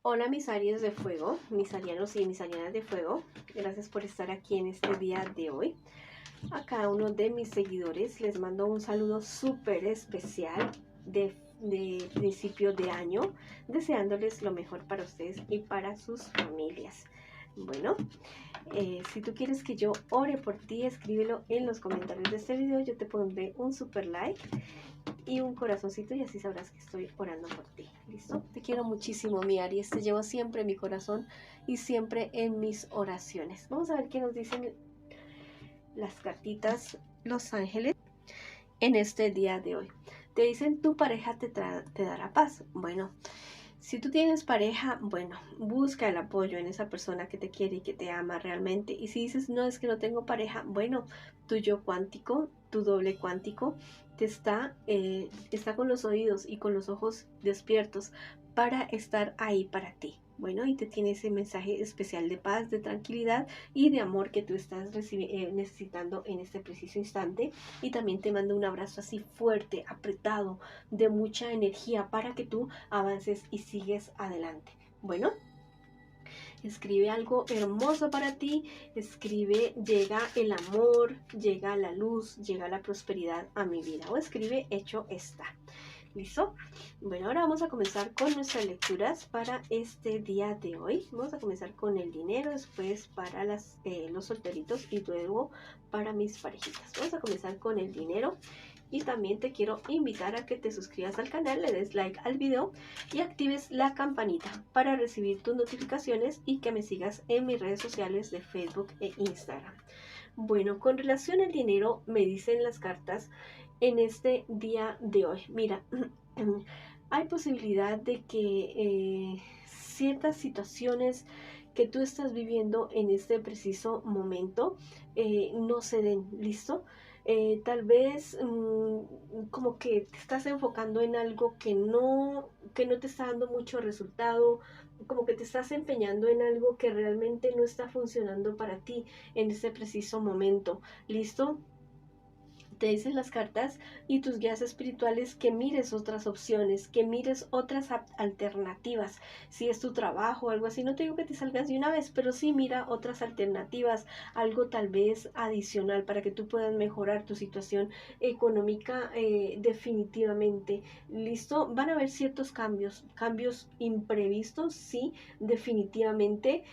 Hola mis Aries de fuego, mis arianos y mis arianas de fuego, gracias por estar aquí en este día de hoy. A cada uno de mis seguidores les mando un saludo súper especial de principio de año, deseándoles lo mejor para ustedes y para sus familias. Bueno, si tú quieres que yo ore por ti, escríbelo en los comentarios de este video, yo te pondré un super like y un corazoncito y así sabrás que estoy orando por ti. ¿Listo? Te quiero muchísimo, mi Aries. Te llevo siempre en mi corazón y siempre en mis oraciones. Vamos a ver qué nos dicen las cartitas Los Ángeles en este día de hoy. Te dicen tu pareja te dará paz. Bueno, si tú tienes pareja, bueno, busca el apoyo en esa persona que te quiere y que te ama realmente. Y si dices, no, es que no tengo pareja, bueno, tu yo cuántico, tu doble cuántico, está con los oídos y con los ojos despiertos para estar ahí para ti. Bueno, y te tiene ese mensaje especial de paz, de tranquilidad y de amor que tú estás necesitando en este preciso instante. Y también te mando un abrazo así fuerte, apretado, de mucha energía para que tú avances y sigues adelante. Bueno, escribe algo hermoso para ti, escribe llega el amor, llega la luz, llega la prosperidad a mi vida, o escribe hecho está. ¿Listo? Bueno, ahora vamos a comenzar con nuestras lecturas para este día de hoy. Vamos a comenzar con el dinero, después para los solteritos y luego para mis parejitas. Vamos a comenzar con el dinero. Y también te quiero invitar a que te suscribas al canal, le des like al video y actives la campanita para recibir tus notificaciones y que me sigas en mis redes sociales de Facebook e Instagram. Bueno, con relación al dinero, me dicen las cartas en este día de hoy. Mira, hay posibilidad de que ciertas situaciones que tú estás viviendo en este preciso momento no se den, ¿listo? Tal vez como que te estás enfocando en algo que no te está dando mucho resultado, como que te estás empeñando en algo que realmente no está funcionando para ti en este preciso momento. ¿Listo? Te dicen las cartas y tus guías espirituales que mires otras opciones, que mires otras alternativas. Si es tu trabajo o algo así, no te digo que te salgas de una vez, pero sí mira otras alternativas, algo tal vez adicional para que tú puedas mejorar tu situación económica definitivamente. ¿Listo? Van a haber ciertos cambios imprevistos, sí, definitivamente.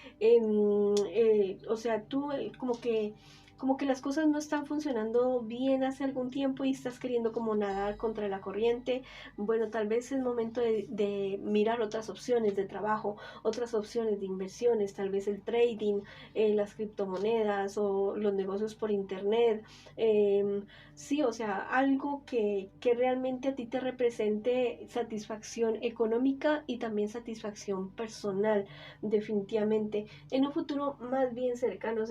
O sea, tú como que las cosas no están funcionando bien hace algún tiempo y estás queriendo como nadar contra la corriente. Bueno, tal vez es momento de mirar otras opciones de trabajo, otras opciones de inversiones, tal vez el trading, las criptomonedas o los negocios por internet. Sí, o sea, algo que realmente a ti te represente satisfacción económica y también satisfacción personal, definitivamente. En un futuro más bien cercano,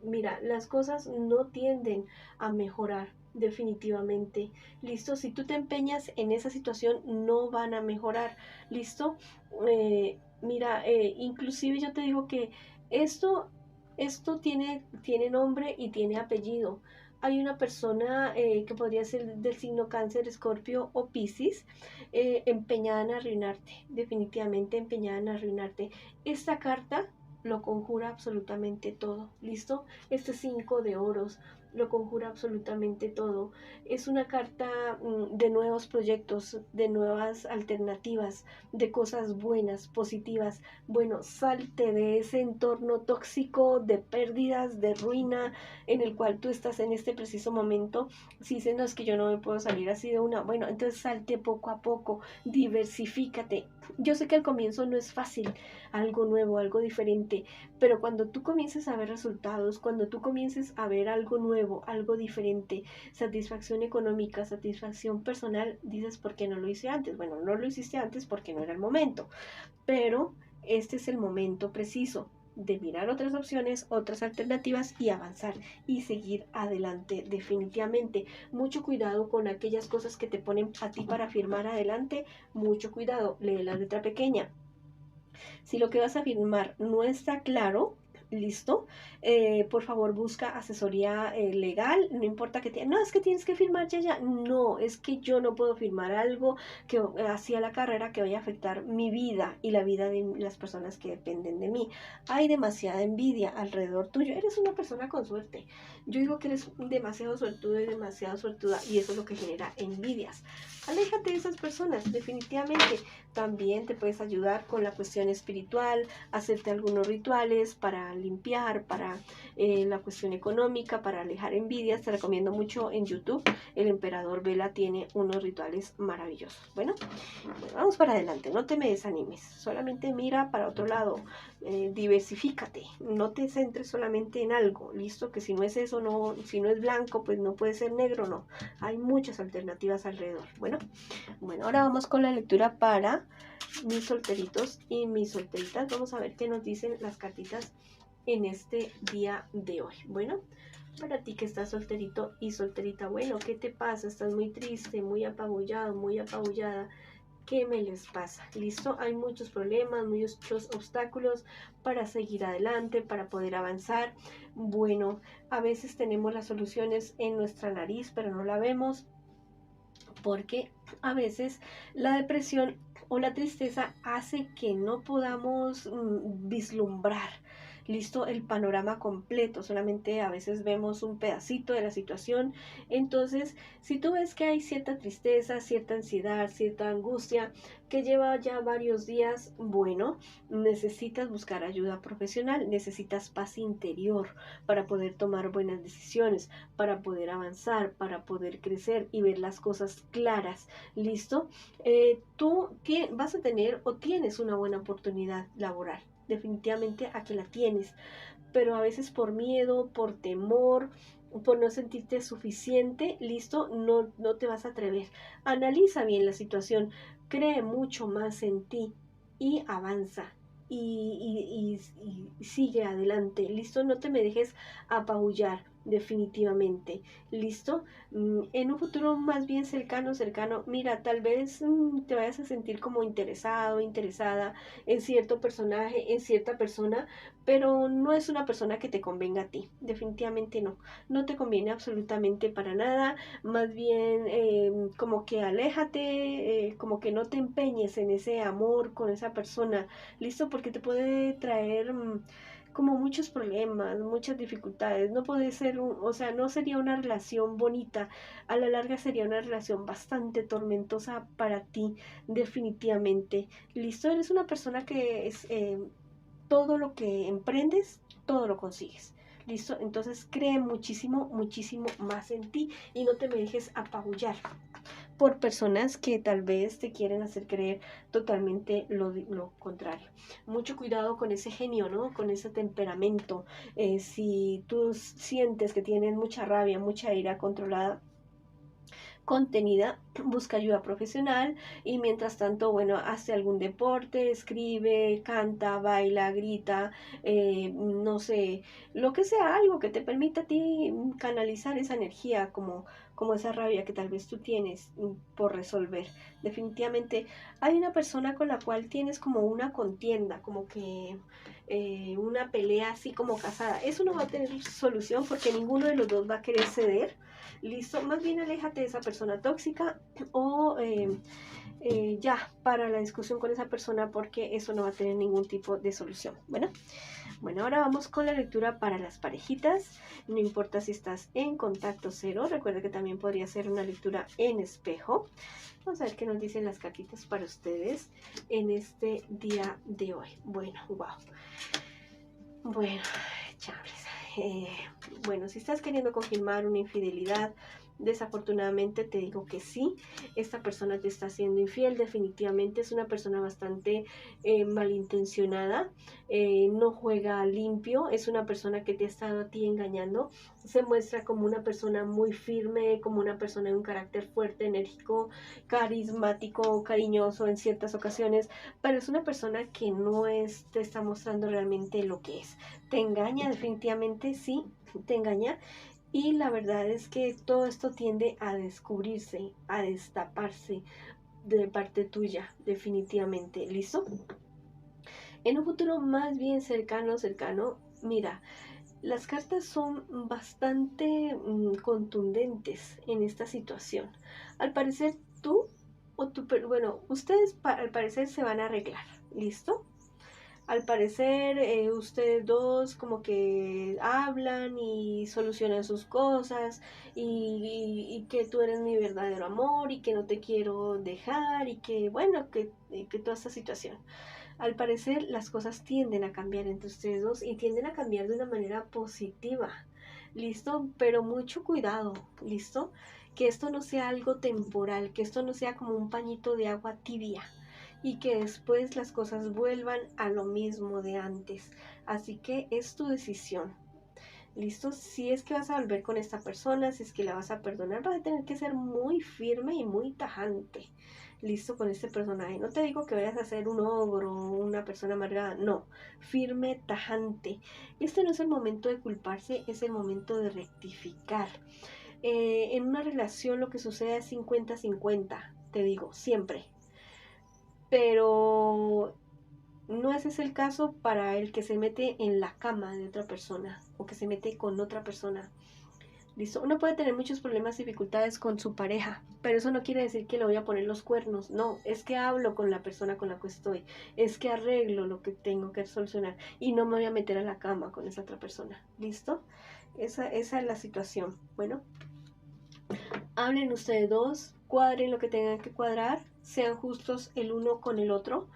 mira, las cosas no tienden a mejorar definitivamente. ¿Listo? Si tú te empeñas en esa situación, no van a mejorar. ¿Listo? Mira, inclusive yo te digo que esto, esto tiene nombre y tiene apellido. Hay una persona que podría ser del signo Cáncer, Escorpio o Piscis, empeñada en arruinarte, definitivamente empeñada en arruinarte. Esta carta lo conjura absolutamente todo, ¿listo? Este 5 de oros lo conjura absolutamente todo. Es una carta de nuevos proyectos, de nuevas alternativas, de cosas buenas, positivas. Bueno, salte de ese entorno tóxico, de pérdidas, de ruina en el cual tú estás en este preciso momento. Si dices, no, es que yo no me puedo salir así de una, bueno, entonces salte poco a poco, diversifícate. Yo sé que al comienzo no es fácil, algo nuevo, algo diferente, pero cuando tú comiences a ver resultados, cuando tú comiences a ver algo nuevo, algo diferente, satisfacción económica, satisfacción personal, dices, ¿por qué no lo hice antes? Bueno, no lo hiciste antes porque no era el momento, pero este es el momento preciso de mirar otras opciones, otras alternativas y avanzar y seguir adelante definitivamente. Mucho cuidado con aquellas cosas que te ponen a ti para firmar adelante, mucho cuidado, lee la letra pequeña. Si lo que vas a firmar no está claro, ¿Listo? Por favor, busca asesoría legal, no importa que te... No, es que tienes que firmar ya. No, es que yo no puedo firmar algo que hacia la carrera que vaya a afectar mi vida y la vida de las personas que dependen de mí. Hay demasiada envidia alrededor tuyo. Eres una persona con suerte. Yo digo que eres demasiado suertudo y demasiado suertuda y eso es lo que genera envidias. Aléjate de esas personas, definitivamente. También te puedes ayudar con la cuestión espiritual, hacerte algunos rituales para limpiar, para la cuestión económica, para alejar envidias. Te recomiendo mucho en YouTube. El Emperador Vela tiene unos rituales maravillosos. Bueno, vamos para adelante. No te me desanimes. Solamente mira para otro lado. Diversifícate. No te centres solamente en algo. Listo, que si no es eso, no, si no es blanco, pues no puede ser negro, no. Hay muchas alternativas alrededor. Bueno, ahora vamos con la lectura para mis solteritos y mis solteritas. Vamos a ver qué nos dicen las cartitas en este día de hoy. Bueno, para ti que estás solterito y solterita, bueno, ¿qué te pasa? Estás muy triste, muy apabullado, muy apabullada. ¿Qué me les pasa? ¿Listo? Hay muchos problemas, muchos obstáculos para seguir adelante, para poder avanzar. Bueno, a veces tenemos las soluciones en nuestra nariz, pero no la vemos porque a veces la depresión o la tristeza hace que no podamos vislumbrar, listo, el panorama completo, solamente a veces vemos un pedacito de la situación. Entonces, si tú ves que hay cierta tristeza, cierta ansiedad, cierta angustia que lleva ya varios días, bueno, necesitas buscar ayuda profesional, necesitas paz interior para poder tomar buenas decisiones, para poder avanzar, para poder crecer y ver las cosas claras. ¿Listo? Tú vas a tener o tienes una buena oportunidad laboral. Definitivamente aquí la tienes, pero a veces por miedo, por temor, por no sentirte suficiente, listo, no te vas a atrever. Analiza bien la situación, cree mucho más en ti y avanza. Y sigue adelante, listo, no te me dejes apabullar, definitivamente, listo. En un futuro más bien cercano, mira, tal vez te vayas a sentir como interesado, interesada en cierto personaje, en cierta persona, pero no es una persona que te convenga a ti, definitivamente no te conviene absolutamente para nada. Más bien como que aléjate, como que no te empeñes en ese amor con esa persona, listo, porque te puede traer como muchos problemas, muchas dificultades. No puede ser, o sea, no sería una relación bonita, a la larga sería una relación bastante tormentosa para ti, definitivamente. Listo, eres una persona que es todo lo que emprendes, todo lo consigues. ¿Listo? Entonces cree muchísimo, muchísimo más en ti y no te me dejes apabullar por personas que tal vez te quieren hacer creer totalmente lo contrario. Mucho cuidado con ese genio, ¿no? Con ese temperamento. Si tú sientes que tienes mucha rabia, mucha ira controlada, contenida, busca ayuda profesional y mientras tanto, bueno, hace algún deporte, escribe, canta, baila, grita, no sé, lo que sea, algo que te permita a ti canalizar esa energía como esa rabia que tal vez tú tienes por resolver. Definitivamente hay una persona con la cual tienes como una contienda, como que una pelea así como casada. Eso no va a tener solución porque ninguno de los dos va a querer ceder. Listo, más bien aléjate de esa persona tóxica o ya para la discusión con esa persona porque eso no va a tener ningún tipo de solución. Bueno, ahora vamos con la lectura para las parejitas. No importa si estás en contacto cero, recuerda que también podría ser una lectura en espejo. Vamos a ver qué nos dicen las cartitas para ustedes en este día de hoy. Bueno, wow. Bueno, chavales. Bueno, si estás queriendo confirmar una infidelidad, desafortunadamente te digo que sí, esta persona te está siendo infiel, definitivamente es una persona bastante malintencionada, no juega limpio, es una persona que te ha estado a ti engañando, se muestra como una persona muy firme, como una persona de un carácter fuerte, enérgico, carismático, cariñoso en ciertas ocasiones, pero es una persona que no te está mostrando realmente lo que es. Te engaña, definitivamente sí, te engaña. Y la verdad es que todo esto tiende a descubrirse, a destaparse de parte tuya, definitivamente. ¿Listo? En un futuro más bien cercano, Mira, las cartas son bastante contundentes en esta situación. Al parecer tú bueno, ustedes al parecer se van a arreglar, ¿listo? Al parecer ustedes dos como que hablan y solucionan sus cosas y que tú eres mi verdadero amor y que no te quiero dejar y que bueno, que toda esta situación. Al parecer las cosas tienden a cambiar entre ustedes dos y tienden a cambiar de una manera positiva. ¿Listo? Pero mucho cuidado, ¿listo? Que esto no sea algo temporal, que esto no sea como un pañito de agua tibia y que después las cosas vuelvan a lo mismo de antes. Así que es tu decisión. ¿Listo? Si es que vas a volver con esta persona, si es que la vas a perdonar, vas a tener que ser muy firme y muy tajante. ¿Listo? Con este personaje. No te digo que vayas a ser un ogro o una persona amargada. No. Firme, tajante. Este no es el momento de culparse, es el momento de rectificar. En una relación lo que sucede es 50-50. Te digo, siempre. Pero no ese es el caso para el que se mete en la cama de otra persona o que se mete con otra persona. ¿Listo? Uno puede tener muchos problemas y dificultades con su pareja, pero eso no quiere decir que le voy a poner los cuernos. No, es que hablo con la persona con la que estoy, es que arreglo lo que tengo que solucionar y no me voy a meter a la cama con esa otra persona. ¿Listo? Esa es la situación. Bueno, hablen ustedes dos, cuadren lo que tengan que cuadrar, sean justos el uno con el otro.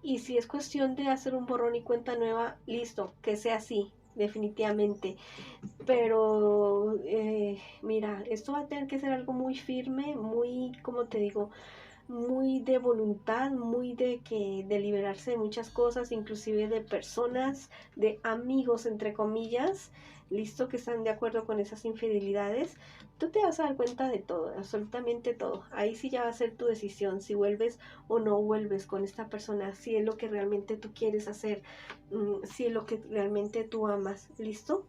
Y si es cuestión de hacer un borrón y cuenta nueva, listo, que sea así, definitivamente. Pero mira, esto va a tener que ser algo muy firme, muy, como te digo, muy de voluntad, muy de liberarse de muchas cosas, inclusive de personas, de amigos, entre comillas, listo, que están de acuerdo con esas infidelidades. Tú te vas a dar cuenta de todo, absolutamente todo. Ahí sí ya va a ser tu decisión, si vuelves o no vuelves con esta persona, si es lo que realmente tú quieres hacer, si es lo que realmente tú amas, ¿listo?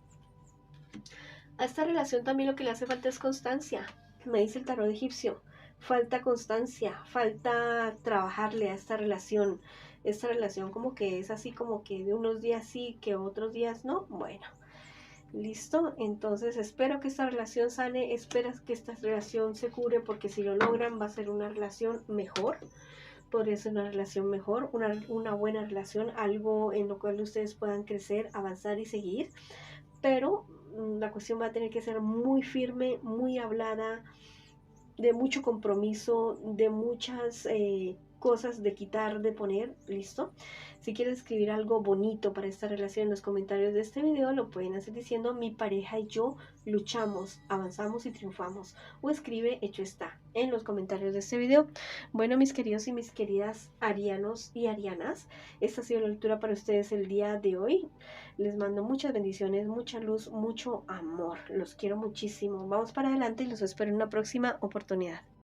A esta relación también lo que le hace falta es constancia, me dice el tarot egipcio. Falta constancia, falta trabajarle a esta relación. Esta relación como que es así como que de unos días sí, que otros días no. Bueno, listo. Entonces espero que esta relación sane, espero que esta relación se cure porque si lo logran va a ser una relación mejor. Podría ser una relación mejor, una buena relación, algo en lo cual ustedes puedan crecer, avanzar y seguir. Pero la cuestión va a tener que ser muy firme, muy hablada, de mucho compromiso, de muchas cosas de quitar, de poner, listo. Si quieres escribir algo bonito para esta relación en los comentarios de este video, lo pueden hacer diciendo mi pareja y yo luchamos, avanzamos y triunfamos. O escribe hecho está en los comentarios de este video. Bueno, mis queridos y mis queridas arianos y arianas, esta ha sido la lectura para ustedes el día de hoy. Les mando muchas bendiciones, mucha luz, mucho amor. Los quiero muchísimo. Vamos para adelante y los espero en una próxima oportunidad.